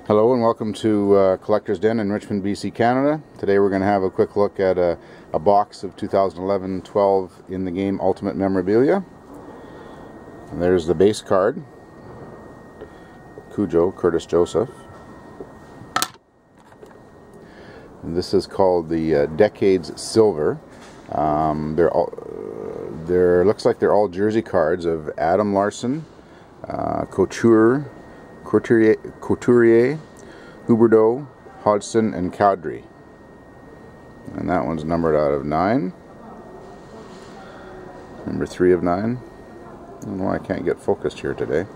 Hello and welcome to Collector's Den in Richmond, BC, Canada. Today we're going to have a quick look at a box of 2011-12 in the game Ultimate Memorabilia. And there's the base card, Cujo, Curtis Joseph. And this is called the Decades Silver. Looks like they're all jersey cards of Adam Larson, Couturier, Huberdeau, Hodgson, and Cowdrey. And that one's numbered out of 9. Number 3 of 9. I don't know why I can't get focused here today.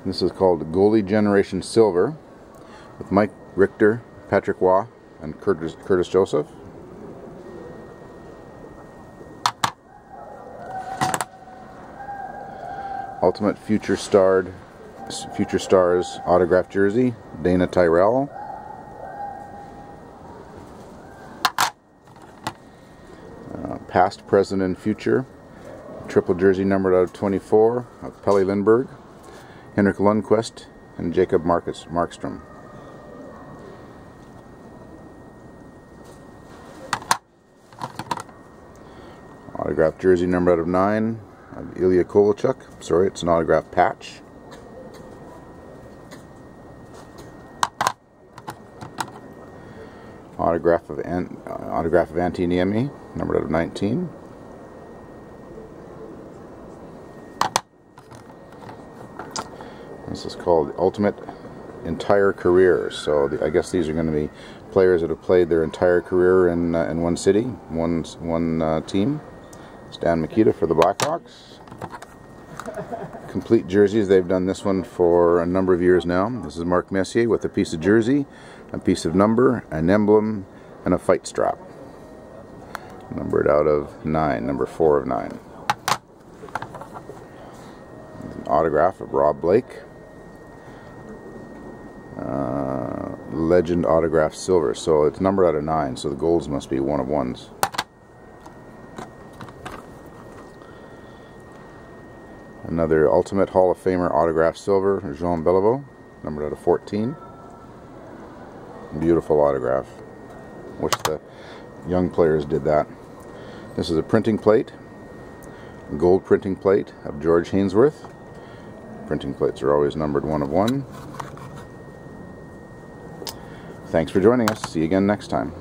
This is called Goalie Generation Silver with Mike Richter, Patrick Waugh, and Curtis Joseph. Ultimate Future Stars autographed jersey, Dana Tyrell. Past, Present, and Future triple jersey numbered out of 24 of Pelle Lindbergh, Henrik Lundqvist, and Jacob Markstrom. Autographed jersey numbered out of 9 of Ilya Kovalchuk. Sorry, it's an autographed patch. Autograph of Antti Niemi, numbered out of 19. This is called Ultimate Entire Career. So I guess these are going to be players that have played their entire career in one city, one team. Stan Mikita for the Blackhawks. Complete jerseys. They've done this one for a number of years now. This is Mark Messier with a piece of jersey, a piece of number, an emblem, and a fight strap. Numbered out of 9, number 4 of 9. An autograph of Rob Blake. Legend autograph silver. So it's numbered out of 9, so the golds must be 1 of 1s. Another Ultimate Hall of Famer autograph silver, Jean Beliveau, numbered out of 14. Beautiful autograph. Wish the young players did that. This is a printing plate, a gold printing plate of George Hainsworth. Printing plates are always numbered 1 of 1. Thanks for joining us. See you again next time.